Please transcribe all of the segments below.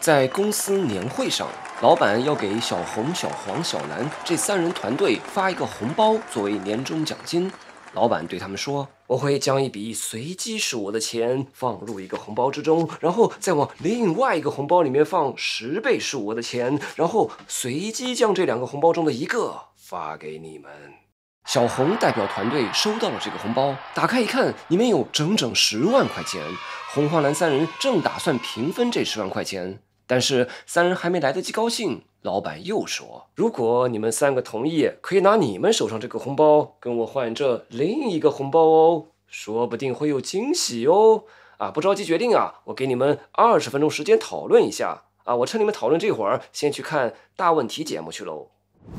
在公司年會上，老板要給小紅、小黃、小藍這3人團隊發一個紅包作為年終獎金。老板對他們說：“我會將一筆隨機數額的錢放入一個紅包之中，然後再往另外一個紅包裡面放10倍數額的錢，然後隨機將這2個紅包中的一個發給你們。”小紅代表團隊收到了這個紅包，打開一看，裡面有整整10萬塊錢。紅、黃、藍3人正打算平分這10萬塊錢，但是3人還沒來得及高興，老板又說：“如果你們3個同意，可以拿你們手上這個紅包跟我換這另一個紅包哦，說不定會有驚喜哦。不着急決定啊，我給你們20分鐘時間討論一下啊。我趁你們討論這會兒，先去看大問題節目去嘍。”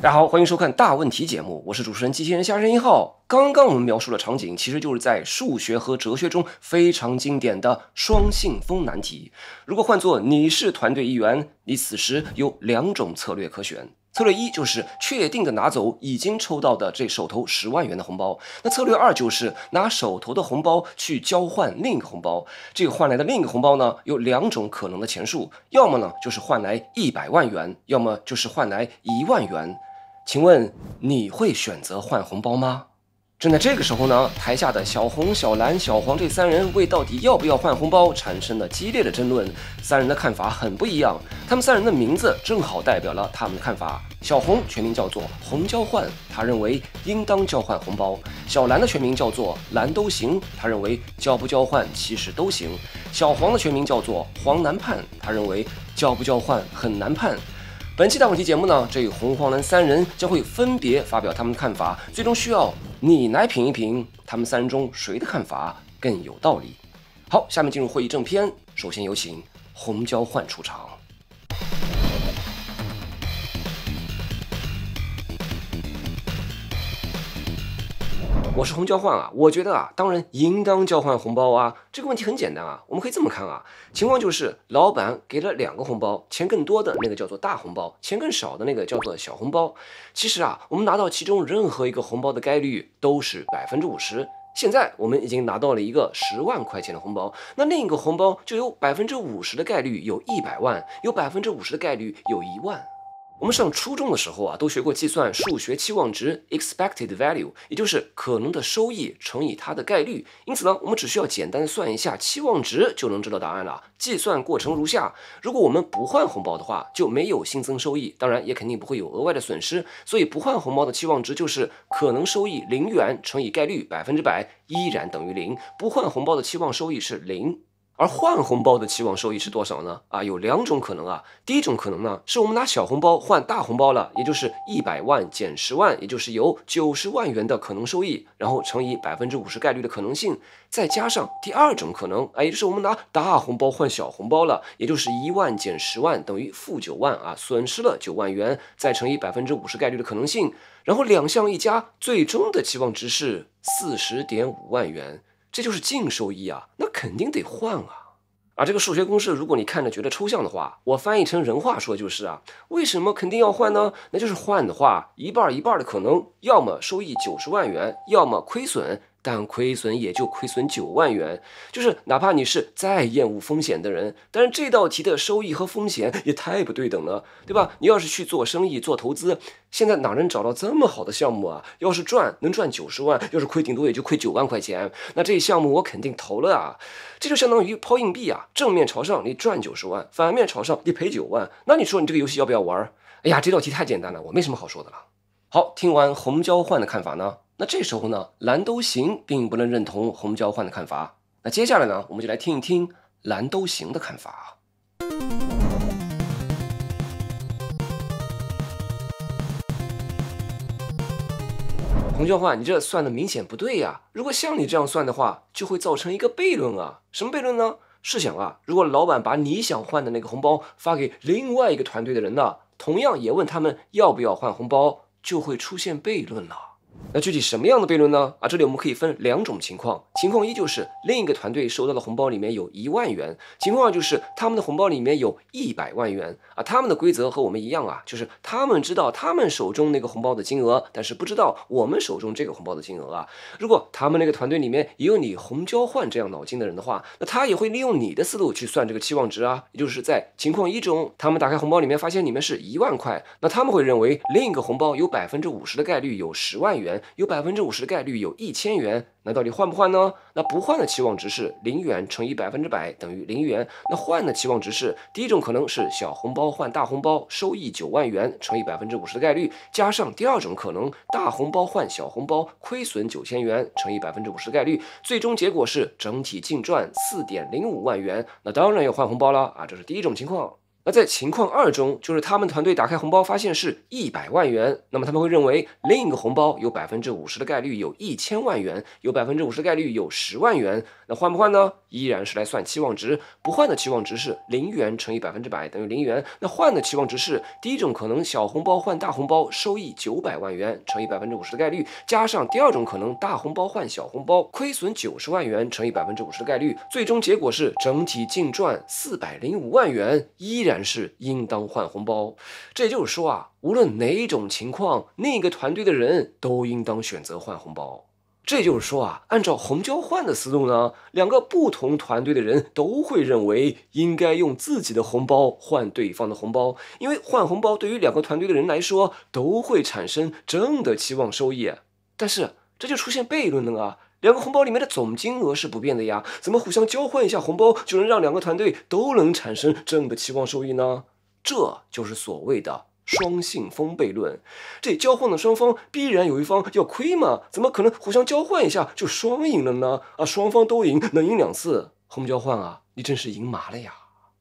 大家好，歡迎收看大問題節目，我是主持人機器人蝦仁1號。剛剛我們描述的場景，其實就是在數學和哲學中非常經典的雙信封難題。如果換作你是團隊一員，你此時有2種策略可選。策略1就是確定的拿走已經抽到的這手頭10萬元的紅包，那策略2就是拿手頭的紅包去交換另一個紅包。這個換來的另一個紅包呢，有2種可能的錢數，要麼呢就是換來100萬元，要麼就是換來1萬元。請問你會選擇換紅包嗎？正在這個時候呢，台下的小紅、小藍、小黃這3人為到底要不要換紅包產生了激烈的爭論。3人的看法很不一樣，他們3人的名字正好代表了他們的看法。小紅全名叫做紅交換，他認為應當交換紅包。小藍的全名叫做藍都行，他認為交不交換其實都行。小黃的全名叫做黃難判，他認為交不交換很難判。本期大問題節目呢，這紅黃藍3人將會分別發表他們的看法，最終需要你來評一評他們3人中誰的看法更有道理。好，下面進入會議正片，首先有請紅交換出場。我是紅交換啊，我覺得啊，當然應當交換紅包啊。這個問題很簡單啊，我們可以這麼看啊，情況就是老闆給了2個紅包，錢更多的那個叫做大紅包，錢更少的那個叫做小紅包。其實啊，我們拿到其中任何一個紅包的概率都是50%。現在我們已經拿到了一個10萬塊錢的紅包，那另一個紅包就有50%的概率有100萬，有50%的概率有1萬。我們上初中的時候啊，都學過計算數學期望值 expected value， 也就是可能的收益乘以它的概率。因此呢，我们只需要簡單算一下期望值就能知道答案了。計算過程如下：如果我們不換紅包的話，就沒有新增收益，當然也肯定不會有額外的損失。所以不換紅包的期望值就是可能收益0元乘以概率100%，依然等於0。不換紅包的期望收益是0。而換紅包的期望收益是多少呢？有2種可能啊。第一種可能呢，是我們拿小紅包換大紅包了，也就是100萬減10萬，也就是有90萬元的可能收益，然後乘以50%概率的可能性，再加上第2種可能也就是我們拿大紅包換小紅包了，也就是1萬減10萬等於-9萬損失了9萬元，再乘以50%概率的可能性，然後2項一加，最終的期望值是40.5萬元。這就是淨收益啊，那肯定得換啊！這個數學公式，如果你看着覺得抽象的話，我翻譯成人話說就是為什麼肯定要換呢？那就是換的話，一半一半的可能，要麼收益90萬元，要麼虧損。但虧損也就虧損9萬元，就是哪怕你是再厭惡風險的人，但是這道題的收益和風險也太不對等了，對吧？你要是去做生意、做投資，現在哪能找到這麼好的項目啊？要是賺能賺90萬，要是虧頂多也就虧9萬塊錢，那這項目我肯定投了啊！這就相當於拋硬幣啊，正面朝上你賺90萬，反面朝上你賠9萬，那你說你這個遊戲要不要玩？哎呀，這道題太簡單了，我沒什麼好說的了。好，聽完紅交換的看法呢，那這時候呢，藍都行並不能認同紅交換的看法。那接下來呢，我們就來聽一聽藍都行的看法。紅交換，你這算的明顯不對呀！如果像你這樣算的話，就會造成一個悖論啊。什麼悖論呢？試想啊，如果老闆把你想換的那個紅包發給另外一個團隊的人呢，同樣也問他們要不要換紅包，就會出現悖論了。那具體什麼樣的悖論呢？這裡我們可以分兩種情況。情況一就是另一個團隊收到的紅包裡面有1萬元，情況二就是他們的紅包裡面有100萬元他們的規則和我們一樣就是他們知道他們手中那個紅包的金額，但是不知道我們手中這個紅包的金額如果他們那個團隊裡面也有你紅交換這樣腦筋的人的話，那他也會利用你的思路去算這個期望值也就是在情況一中，他們打開紅包裡面發現裡面是1萬塊，那他們會認為另一個紅包有50%的概率有10萬元，有50%的概率有1000元。那到底換不換呢？那不換的期望值是0元乘以100%等於0元。那換的期望值是第一种可能是小紅包换大紅包，收益9万元乘以50%的概率，加上第二种可能大紅包换小紅包，虧損9000元乘以50%的概率，最終結果是整體淨賺4.05萬元。那當然要換紅包了这是第一种情況。那在情況二中，就是他們團隊打開紅包發現是100萬元，那麼他們會認為另一個紅包有50%的概率有1000萬元，有50%的概率有10萬元。那換不換呢？依然是來算期望值，不換的期望值是0元乘以100%等於0元。那換的期望值是第一種可能小紅包換大紅包，收益900萬元乘以50%的概率，加上第二種可能大紅包換小紅包，虧損90萬元乘以50%的概率，最終結果是整體淨賺405萬元，依然是應當換紅包。這也就是說無論哪一種情況，那個團隊的人都應當選擇換紅包。這也就是說按照紅交換的思路呢，兩個不同團隊的人都會認為應該用自己的紅包換對方的紅包，因為換紅包對於兩個團隊的人來說都會產生正的期望收益。但是這就出現悖論了兩個紅包裡面的總金額是不變的呀，怎麼互相交換一下紅包就能讓兩個團隊都能產生正的期望收益呢？這就是所謂的雙信封悖論。這交換的雙方必然有一方要虧嘛，怎麼可能互相交換一下就雙贏了呢？雙方都贏，能贏2次，紅交換你真是贏麻了呀。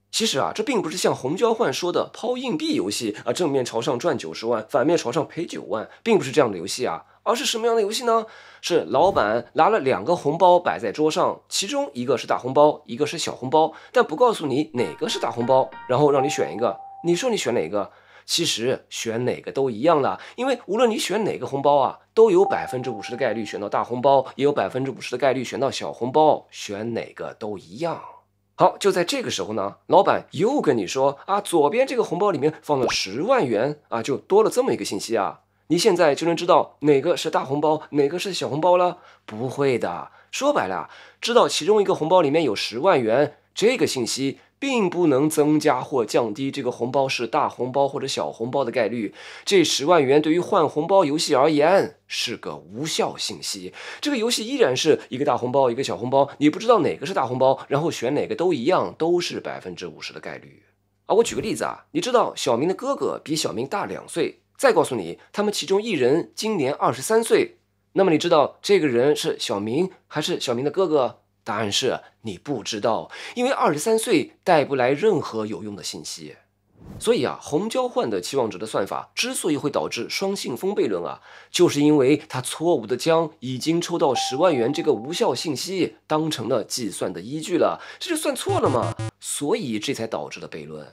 其實這並不是像紅交換說的拋硬幣遊戲正面朝上賺90萬，反面朝上賠9萬，並不是這樣的遊戲而是什麼樣的遊戲呢？是老闆拿了2個紅包擺在桌上，其中一個是大紅包，一個是小紅包，但不告訴你哪個是大紅包，然後讓你選一個，你說你選哪個？其實選哪個都一樣了，因為無論你選哪個紅包都有50%的概率選到大紅包，也有50%的概率選到小紅包，選哪個都一樣。好，就在這個時候呢，老闆又跟你說左邊這個紅包裡面放了10萬元就多了這麼一個信息你現在就能知道哪個是大紅包，哪個是小紅包了？不會的，說白了知道其中一個紅包裡面有10萬元，這個信息並不能增加或降低這個紅包是大紅包或者小紅包的概率。這10萬元對於換紅包遊戲而言是個無效信息。這個遊戲依然是一個大紅包，一個小紅包，你不知道哪個是大紅包，然後選哪個都一樣，都是50%的概率。我舉個例子你知道小明的哥哥比小明大2歲，再告訴你他們其中一人今年23歲，那麼你知道這個人是小明還是小明的哥哥？答案是你不知道，因為23歲帶不來任何有用的信息。所以紅交換的期望值的算法之所以會導致雙信封悖論就是因為它錯誤的將已經抽到10萬元這個無效信息當成了計算的依據了，這就算錯了嘛，所以這才導致了悖論。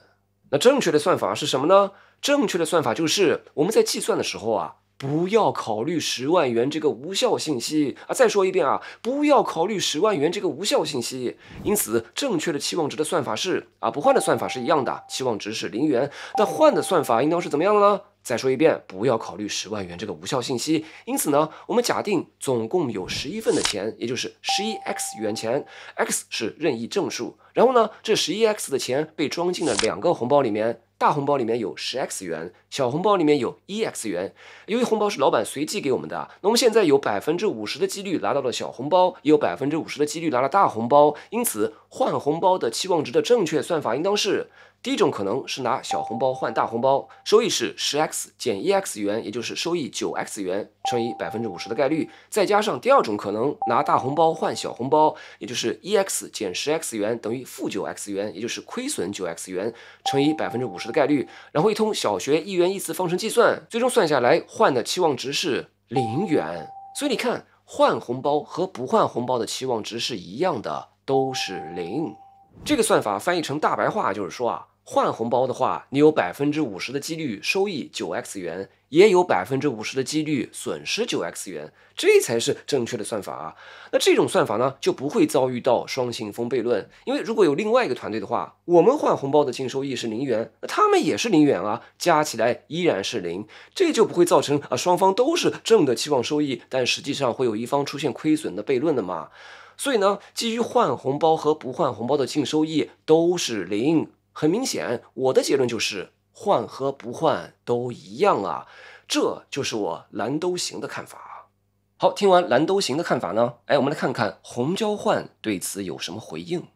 那正確的算法是什麼呢？正確的算法就是我們在計算的時候不要考慮10萬元這個無效信息再說一遍不要考慮10萬元這個無效信息。因此正確的期望值的算法是不換的算法是一樣的，期望值是0元。但換的算法應當是怎麼樣的呢？再說一遍，不要考慮10萬元這個無效信息。因此呢，我們假定總共有11份的錢，也就是 11x 元錢 ，x 是任意正數。然後呢，這 11x 的錢被裝進了2個紅包裡面。大紅包裡面有10x 元，小紅包裡面有1x 元。由於紅包是老闆隨機給我們的，那我們現在有50%的幾率拿到了小紅包，也有50%的幾率拿了大紅包。因此，換紅包的期望值的正確算法應當是：第一種可能是拿小紅包換大紅包，收益是10x 減1x 元，也就是收益9x 元乘以50%的概率，再加上第二種可能拿大紅包換小紅包，也就是 1x 減10x 元等於-9x 元，也就是虧損9x 元乘以50%的概率，然後一通小學1元1次方程計算，最終算下來換的期望值是0元。所以你看，換紅包和不換紅包的期望值是一樣的，都是0。這個算法翻譯成大白話就是說換紅包的話，你有50%的幾率收益9x 元，也有50%的幾率損失9x 元，這才是正確的算法啊。那這種算法呢，就不會遭遇到雙信封悖論，因為如果有另外一個團隊的話，我們換紅包的淨收益是0元，那他們也是0元啊，加起來依然是0，這就不會造成雙方都是正的期望收益，但實際上會有一方出現虧損的悖論的嘛。所以呢，基於換紅包和不換紅包的淨收益都是0。很明顯，我的結論就是換和不換都一樣啊，這就是我藍兜行的看法。好，聽完藍兜行的看法呢，我們來看看紅交換對此有什麼回應。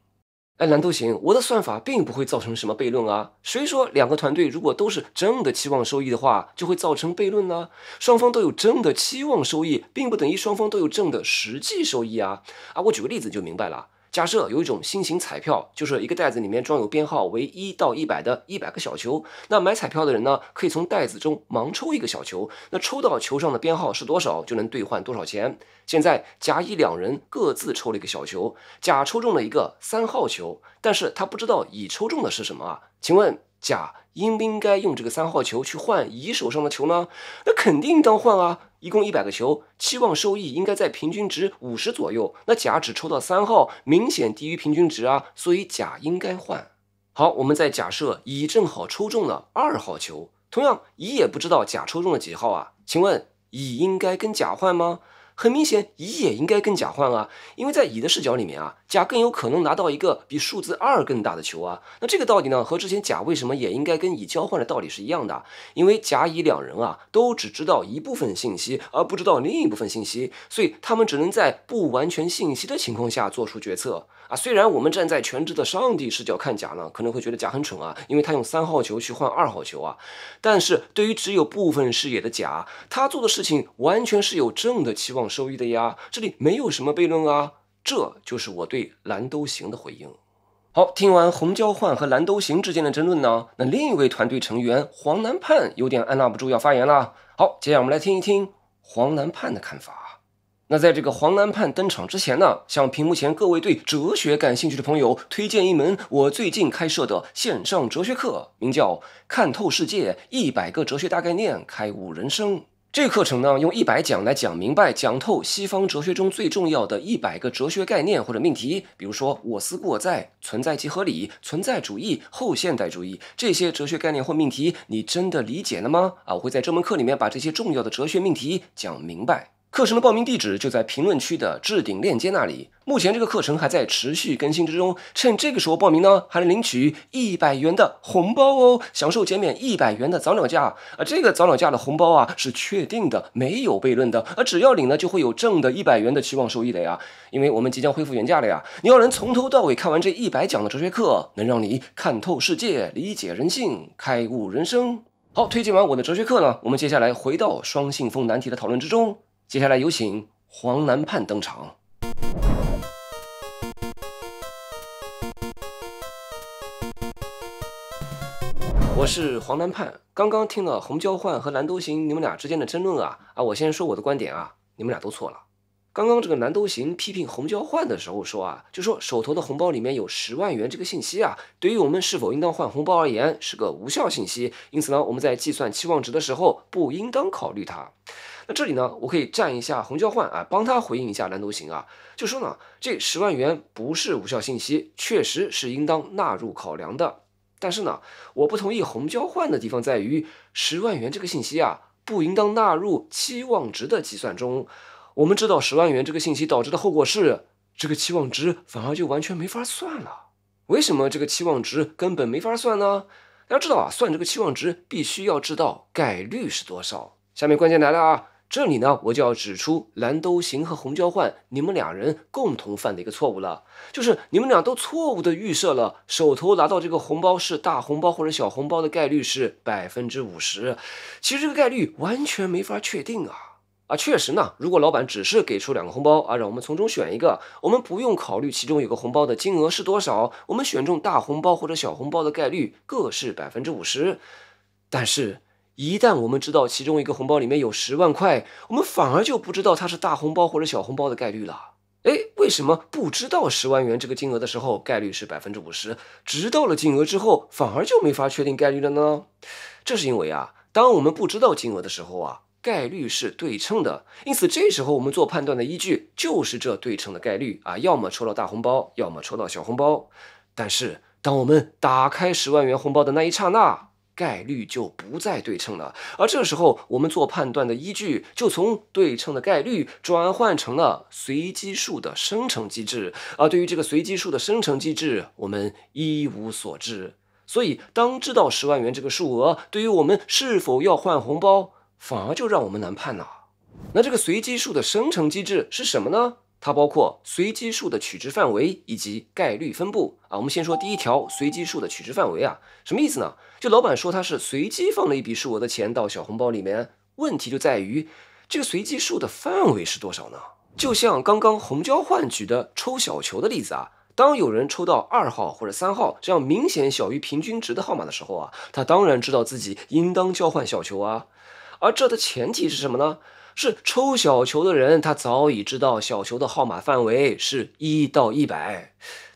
藍兜行，我的算法並不會造成什麼悖論啊。誰說兩個团隊如果都是正的期望收益的話，就会造成悖論呢？雙方都有正的期望收益，並不等於雙方都有正的實際收益啊。我舉個例子就明白了。假設有一種新型彩票，就是一個袋子裡面裝有編號為1到100的100個小球。那買彩票的人呢，可以從袋子中盲抽一個小球，那抽到球上的編號是多少，就能兌換多少錢。現在甲乙兩人各自抽了一個小球，甲抽中了一個3號球，但是他不知道乙抽中的是什麼啊？請問甲應不應該用這個3號球去換乙手上的球呢？那肯定應當換啊！一共100個球，期望收益應該在平均值50左右。那甲只抽到3號，明顯低於平均值啊，所以甲應該換。好，我們再假設乙正好抽中了2號球，同樣乙也不知道甲抽中了幾號啊？請問乙應該跟甲換嗎？很明顯，乙也應該跟甲換啊，因為在乙的視角裡面啊，甲更有可能拿到一個比數字2更大的球啊。那這個道理呢，和之前甲為什麼也應該跟乙交換的道理是一樣的，因為甲乙兩人啊，都只知道一部分信息，而不知道另一部分信息，所以他們只能在不完全信息的情況下做出決策啊。雖然我們站在全知的上帝視角看甲呢，可能會覺得甲很蠢啊，因為他用3號球去換2號球啊，但是對於只有部分視野的甲，他做的事情完全是有正的期望收益的呀，這裡沒有什麼悖論啊，這就是我對藍兜行的回應。好，聽完紅交換和藍兜行之間的爭論呢，那另一位團隊成員黃南盼有點按捺不住要發言了。好，接下來我們來聽一聽黃南盼的看法。那在这個黃南盼登場之前呢，向屏幕前各位對哲學感興趣的朋友推薦一門我最近開設的線上哲學課，名叫看透世界100個哲學大概念，開悟人生。這個課程呢，用100講來講明白、講透西方哲學中最重要的100個哲學概念或者命題，比如說我思故我在、存在即合理、存在主義、後現代主義，這些哲學概念或命題，你真的理解了嗎？我會在這門課裡面把這些重要的哲學命題講明白。課程的報名地址就在評論區的置頂鏈接那裡。目前這個課程還在持續更新之中，趁這個時候報名呢，還能領取100元的紅包哦，享受減免100元的早鳥價。這個早鳥價的紅包啊是確定的，沒有悖論的。只要領呢，就會有正的100元的期望收益的呀。因為我們即將恢復原價了呀。你要能從頭到尾看完這100講的哲學課，能讓你看透世界，理解人性，開悟人生。好，推薦完我的哲學課呢，我們接下來回到雙信封難題的討論之中。接下來有請黃南盼登場。我是黃南盼，剛剛聽了紅交換和藍兜行你們倆之間的爭論啊，我先說我的觀點啊，你們倆都錯了。剛剛這個藍兜行批評紅交換的時候說啊，就說手頭的紅包裡面有10萬元這個信息啊，對於我們是否應當換紅包而言是個無效信息，因此呢，我們在計算期望值的時候不應當考慮它。那這裡呢，我可以站一下紅交換啊，幫他回應一下藍兜行啊，就說呢，這10萬元不是無效信息，確實是應當納入考量的。但是呢，我不同意紅交換的地方在於，10萬元這個信息啊，不應當納入期望值的計算中。我們知道10萬元這個信息導致的後果是，這個期望值反而就完全沒法算了。為什麼這個期望值根本沒法算呢？大家知道啊，算這個期望值必須要知道概率是多少。下面關鍵來了啊！這裡呢，我就要指出藍兜行和紅交換你們倆人共同犯的一個錯誤了，就是你們倆都錯誤的預設了手頭拿到這個紅包是大紅包或者小紅包的概率是50%，其實這個概率完全沒法確定啊！確實呢，如果老闆只是給出2個紅包啊，讓我們從中選一個，我們不用考慮其中有個紅包的金額是多少，我們選中大紅包或者小紅包的概率各是50%，但是一旦我們知道其中一個紅包裡面有10萬塊，我們反而就不知道它是大紅包或者小紅包的概率了。為什麼不知道10萬元這個金額的時候概率是50%，知道了金額之後反而就沒法確定概率了呢？這是因為當我們不知道金額的時候概率是對稱的，因此這時候我們做判斷的依據就是這对称的概率要麼抽到大紅包，要麼抽到小紅包。但是當我們打開10萬元紅包的那一剎那，概率就不再對稱了，而這時候我們做判斷的依據就從对称的概率轉換成了隨機數的生成機制，而對於這個隨機數的生成機制，我們一無所知。所以當知道10萬元這個數額，對於我們是否要換紅包，反而就讓我們難判了。那這個隨機數的生成機制是什麼呢？它包括隨機數的取值範圍以及概率分布我們先說第一條，隨機數的取值範圍什麼意思呢？就老板說他是隨機放了一筆數額的錢到小紅包裡面，問題就在於這個隨機數的範圍是多少呢？就像剛剛紅交換舉的抽小球的例子當有人抽到2號或者3號這樣明顯小於平均值的號碼的時候他當然知道自己應當交換小球而這的前提是什麼呢？是抽小球的人他早已知道小球的號碼範圍是1到100。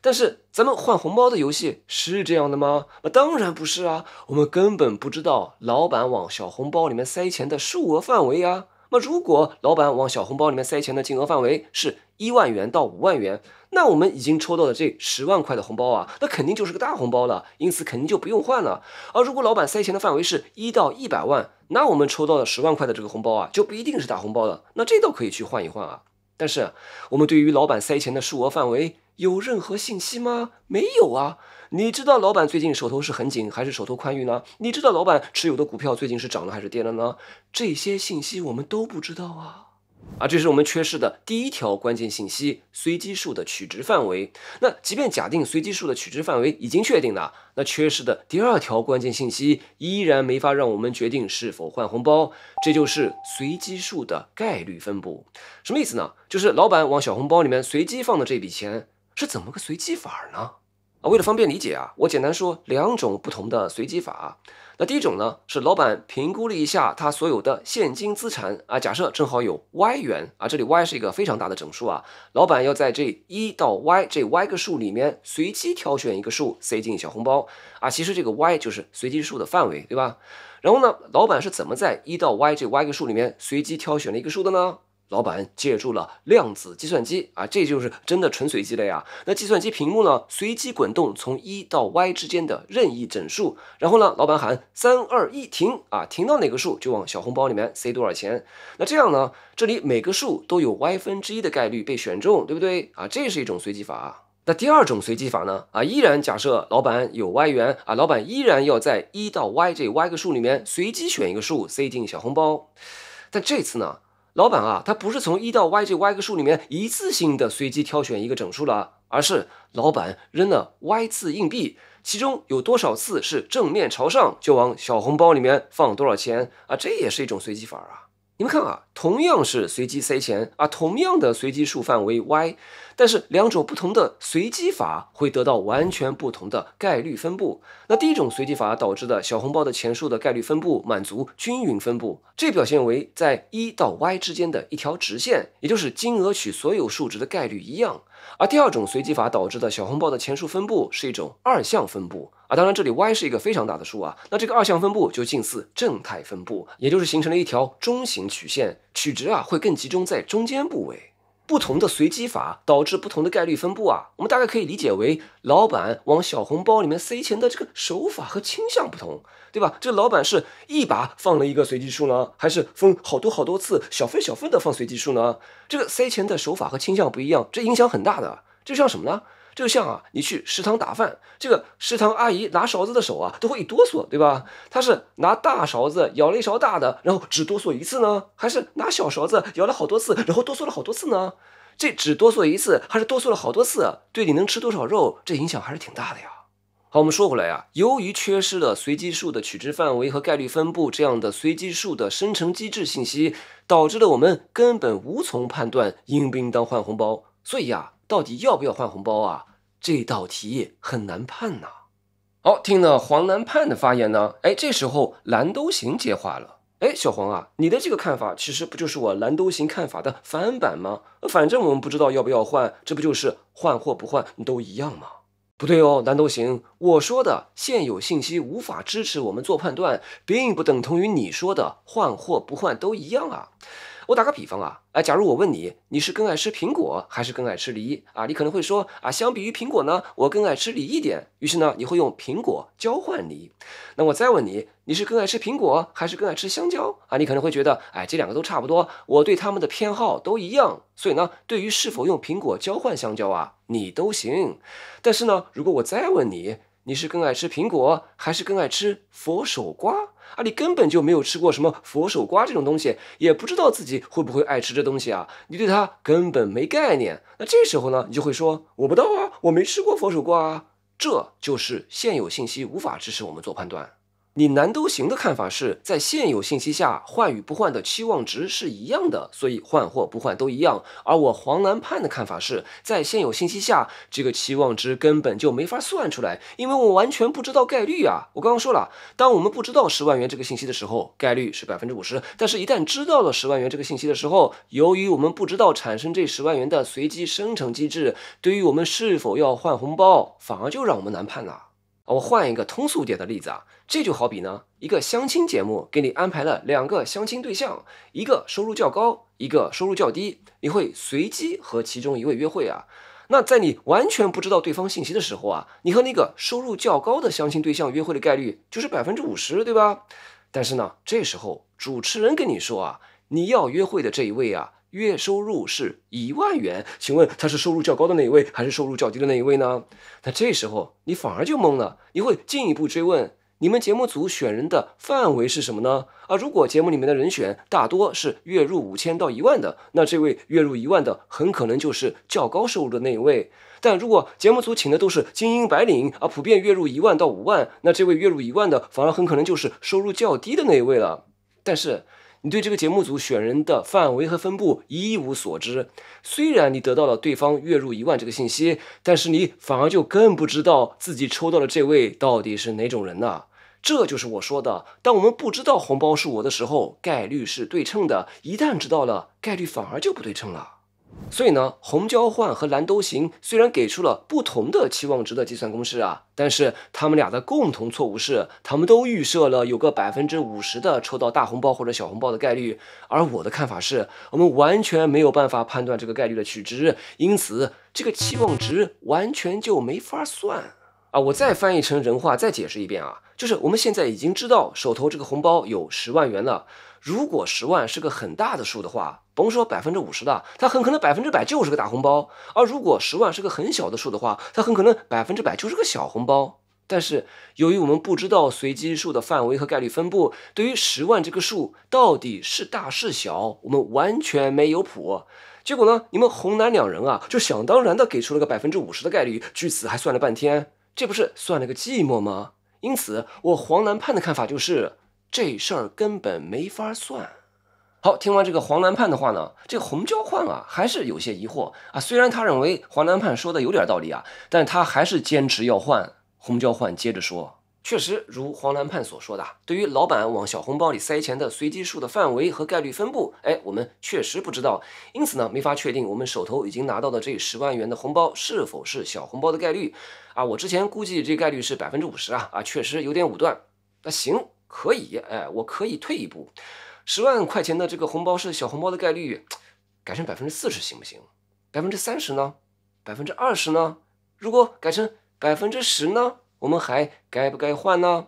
但是咱們換紅包的遊戲是這樣的嗎？當然不是我們根本不知道老板往小紅包裡面塞錢的數額範圍如果老板往小紅包裡面塞錢的金額範圍是1萬元到5萬元，那我們已經抽到的这10萬塊的紅包那肯定就是個大紅包了，因此肯定就不用換了。而如果老板塞錢的範圍是1到100萬，那我們抽到的10萬塊的這個紅包就不一定是大紅包了，那这倒可以去換一換但是我們对於老板塞錢的數額範圍有任何信息嗎？沒有你知道老板最近手頭是很緊還是手頭寬裕呢？你知道老板持有的股票最近是漲了還是跌了呢？這些信息我們都不知道這是我們缺失的第一條關鍵信息，隨機數的取值範圍。那即便假定隨機數的取值範圍已經確定了，那缺失的第二條關鍵信息依然沒法讓我們決定是否換紅包，這就是隨機數的概率分布。什麼意思呢？就是老板往小紅包裡面隨機放的這筆錢是怎麼個隨機法呢？為了方便理解我簡單說2種不同的隨機法。那第一種呢，是老板評估了一下他所有的現金資產假設正好有 Y 元這裡 Y 是一個非常大的整數老板要在這1到 Y 這 Y 個數裡面隨機挑選一個數塞進小紅包其實這個 Y 就是隨機數的範圍，對吧？然後呢，老板是怎麼在1到 Y 這 Y 個數裡面隨機挑選了一個數的呢？老板借助了量子計算機這就是真的純隨機類那計算機屏幕呢，隨機滾動從1到 Y 之間的任意整數，然後呢，老板喊3、2、1停停到哪個數就往小紅包裡面塞多少錢。那這樣呢，這裡每個數都有 Y1/1的概率被選中，對不對這是一種隨機法那第二種隨機法呢依然假設老板有 Y 元老板依然要在1到 Y 這 Y 個數裡面隨機選一個數塞進小紅包。但這次呢，老板他不是從1到 Y 這 Y 個數裡面一次性的隨機挑選一個整數了，而是老板扔了 Y 次硬幣，其中有多少次是正面朝上，就往小紅包裡面放多少錢這也是一種隨機法你们看同樣是隨機塞錢同樣的隨機數範圍 Y， 但是兩種不同的隨機法會得到完全不同的概率分布。那第一種隨機法導致的小紅包的錢數的概率分布滿足均勻分布，這表現為在1到 Y 之間的一條直線，也就是金額取所有數值的概率一樣。而第二種隨機法導致的小紅包的錢數分布是一種二項分布當然這裡 Y 是一個非常大的數那這個二項分布就近似正態分布，也就是形成了一條中型曲線，取值會更集中在中間部位。不同的隨機法導致不同的概率分布我们大概可以理解為老板往小紅包裡面塞錢的這個手法和傾向不同，對吧？這個老板是一把放了一個隨機數呢，還是分好多次小份小份的放隨機數呢？這個塞錢的手法和傾向不一樣，這影響很大的。這像什麼呢？就像你去食堂打飯，這個食堂阿姨拿勺子的手都會一哆嗦，對吧？她是拿大勺子舀了一勺大的，然後只哆嗦一次呢？還是拿小勺子舀了好多次，然後哆嗦了好多次呢？這只哆嗦一次還是哆嗦了好多次，對你能吃多少肉，這影響還是挺大的呀。好，我們說回來由於缺失了隨機數的取值範圍和概率分布這樣的隨機數的生成機制信息，導致了我們根本無從判斷應不應當換紅包。所以到底要不要換紅包這道題很難判好，聽了黃難判的發言呢，這時候藍都行接話了。哎，小黃啊，你的這個看法其實不就是我藍兜行看法的反版嗎？反正我們不知道要不要換，這不就是換或不換都一樣嗎？不對哦，藍兜行，我說的現有信息無法支持我們做判斷，並不等同於你說的換或不換都一樣啊。我打個比方啊，假如我問你，你是更愛吃蘋果還是更愛吃梨啊？你可能會說啊，相比於蘋果呢，我更愛吃梨一點。於是呢，你會用蘋果交換梨。那我再問你，你是更愛吃蘋果還是更愛吃香蕉啊？你可能會覺得，這兩個都差不多，我對他們的偏好都一樣。所以呢，對於是否用蘋果交換香蕉啊，你都行。但是呢，如果我再問你，你是更愛吃蘋果還是更愛吃佛手瓜啊？你根本就沒有吃過什麼佛手瓜這種東西，也不知道自己會不會愛吃這東西啊，你對它根本沒概念。那這時候呢，你就會說，我不知道啊，我沒吃過佛手瓜啊。這就是現有信息無法支持我們做判斷。你藍兜行的看法是在現有信息下換與不換的期望值是一樣的，所以換或不換都一樣。而我黃藍判的看法是在現有信息下，這個期望值根本就沒法算出來，因為我完全不知道概率啊。我剛剛說了，當我們不知道10萬元這個信息的時候，概率是50%，但是一旦知道了10萬元這個信息的時候，由於我們不知道產生這10萬元的隨機生成機制，對於我們是否要換紅包，反而就讓我們難判了。我換一個通俗點的例子啊，這就好比呢，一個相親節目給你安排了2個相親對象，一個收入較高，一個收入較低，你會隨機和其中一位約會啊。那在你完全不知道對方信息的時候啊，你和那個收入較高的相親對象約會的概率就是50%，對吧？但是呢，這時候主持人跟你說啊，你要約會的這一位啊，月收入是1萬元，請問他是收入較高的那一位還是收入較低的那一位呢？那這時候你反而就懵了，你會進一步追問，你們節目組選人的範圍是什麼呢？如果節目裡面的人選大多是月入5000到1萬的，那這位月入1萬的很可能就是較高收入的那一位。但如果節目組請的都是精英白領普遍月入1萬到5萬，那這位月入1萬的反而很可能就是收入較低的那一位了。但是你对這個節目組選人的範圍和分布一無所知，雖然你得到了對方月入1萬這個信息，但是你反而就更不知道自己抽到的這位到底是哪種人呢？這就是我說的，當我們不知道紅包是我的時候，概率是對稱的，一旦知道了，概率反而就不對称了。所以呢，紅交換和藍兜行雖然給出了不同的期望值的計算公式啊，但是他們倆的共同錯誤是，他們都預設了有個50%的抽到大紅包或者小紅包的概率，而我的看法是，我們完全沒有辦法判斷這個概率的取值，因此這個期望值完全就沒法算。我再翻譯成人話再解釋一遍啊，就是我們現在已經知道手頭這個紅包有10萬元了，如果10萬是個很大的數的話，甭說50%的，它很可能100%就是個大紅包；而如果10萬是個很小的數的話，它很可能100%就是個小紅包。但是由於我们不知道隨機數的範圍和概率分布，對於10萬這個數到底是大是小，我們完全沒有譜。結果呢，你們紅藍兩人啊，就想當然的給出了個50%的概率，據此還算了半天，這不是算了個寂寞嗎？因此我黃藍判的看法就是這事兒根本沒法算。好，聽完這個黃藍判的話呢，這個紅交換啊還是有些疑惑啊。雖然他認為黃藍判說的有點道理啊，但他還是堅持要換。紅交換接着說，確實如黃藍判所說的，對於老闆往小紅包裡塞錢的隨機數的範圍和概率分布，我們確實不知道，因此呢，沒法確定我們手頭已經拿到的這10萬元的紅包是否是小紅包的概率啊。我之前估計這概率是50%啊，確實有點武斷。那行，可以，我可以退一步，10萬塊錢的這個紅包是小紅包的概率，改成40%行不行？30%呢？20%呢？如果改成10%呢？我們還該不該換呢？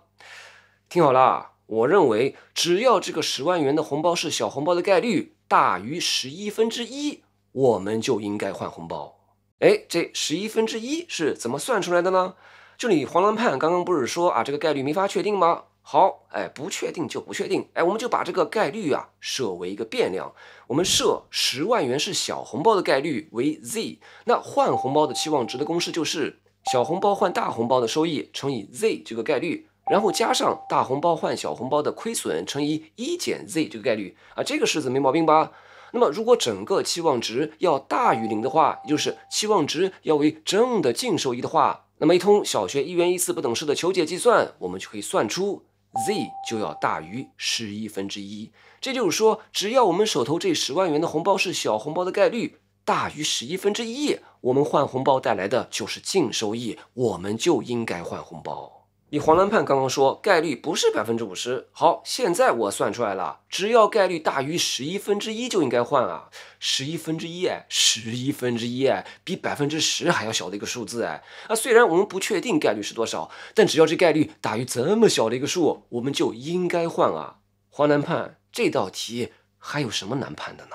聽好了，我認為只要這個10萬元的紅包是小紅包的概率大於1/11，我們就應該換紅包。這1/11是怎麼算出來的呢？就你黃藍判剛剛不是說啊，這個概率沒法確定嗎？好，不確定就不確定，我們就把這個概率啊設為一個變量，我們設10萬元是小紅包的概率為 z， 那換紅包的期望值的公式就是小紅包換大紅包的收益乘以 z 這個概率，然後加上大紅包換小紅包的虧損乘以1減 z 這個概率啊，這個式子沒毛病吧？那麼如果整個期望值要大於0的話，也就是期望值要為正的淨收益的話，那麼一通小學1元1次不等式的求解計算，我們就可以算出 Z 就要大於1/11。這就是說，只要我們手頭這10萬元的紅包是小紅包的概率大於1/11，我們換紅包帶來的就是淨收益，我們就應該換紅包。你黄蓝判刚剛說概率不是50%，好，現在我算出來了，只要概率大於1/11就應該換啊，1/11哎，1/11哎，比10%還要小的一個數字哎，雖然我們不確定概率是多少，但只要這概率大於這麼小的一個數，我们就應該換啊。黃藍判這道題還有什麼難判的呢？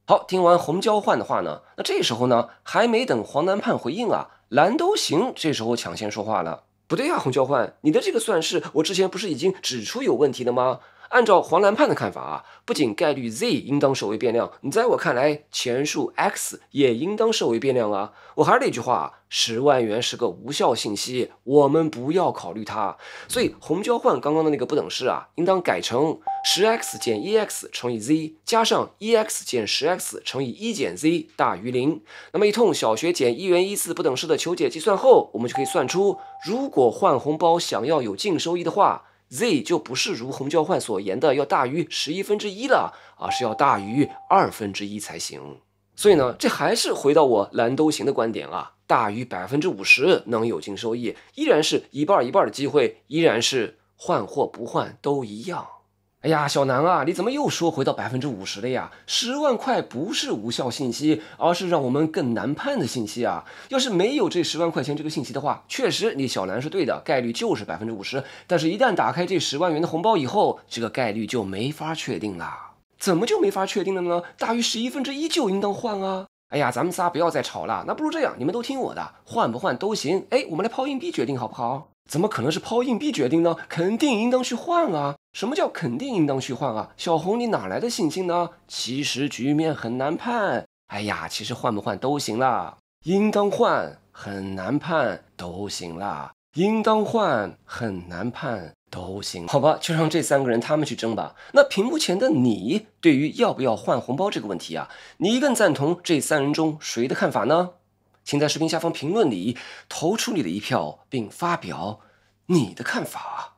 好，聽完紅交換的話呢，那這時候呢，還沒等黃藍判回應啊，藍都行這時候搶先說話了。不對啊，紅交換，你的這個算式我之前不是已經指出有問題了嗎？按照黃藍判的看法啊，不僅概率 Z 應當設為變量，你在我看來前述 X 也應當設為變量啊。我還是那句話，10萬元是個無效信息，我們不要考慮它。所以紅交換剛剛的那個不等式啊，應當改成10x 減 1x 乘以 z 加上 1x 減10x 乘以1減 z 大於0。那麼一通小學減1元1次不等式的求解計算後，我們就可以算出，如果換紅包想要有淨收益的話，Z 就不是如紅交換所言的要大於1/11了，而是要大於1/2才行。所以呢，這還是回到我藍都行的觀點啊，大於50%能有淨收益，依然是一半一半的機會，依然是換或不換都一樣。哎呀，小南啊，你怎麼又說回到50%了呀？10萬塊不是無效信息，而是讓我們更難判的信息啊！要是沒有這10萬塊錢這個信息的話，確實你小南是對的，概率就是50%。但是，一旦打開這10萬元的紅包以後，這個概率就沒法確定了。怎麼就沒法確定了呢？大於1/11就應當換啊！哎呀，咱們仨不要再吵了，那不如這樣，你們都聽我的，換不換都行。哎，我們來拋硬幣決定好不好？怎麼可能是拋硬幣決定呢？肯定應當去換啊！什麼叫肯定應當去換啊？小紅，你哪來的信心呢？其實局面很難判。哎呀，其實換不換都行啦。應當換，很難判，都行啦。應當換，很難判，都行。好吧，就讓這3個人他們去爭吧。那屏幕前的你，對於要不要換紅包這個問題啊，你更贊同這3人中誰的看法呢？請在視頻下方評論裡投出你的一票，並發表你的看法。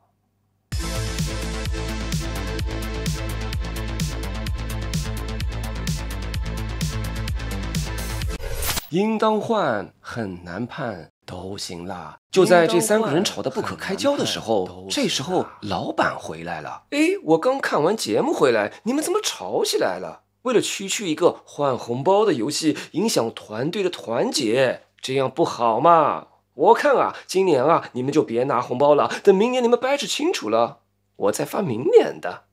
應當換，很難判，都行啦。就在這3個人吵得不可開交的時候，這時候老闆回來了。誒，我剛看完節目回來，你們怎麼吵起來了？為了區區一個換紅包的遊戲，影響團隊的團結，這樣不好嘛？我看啊，今年啊，你們就別拿紅包了，等明年你們掰扯清楚了，我再發明年的。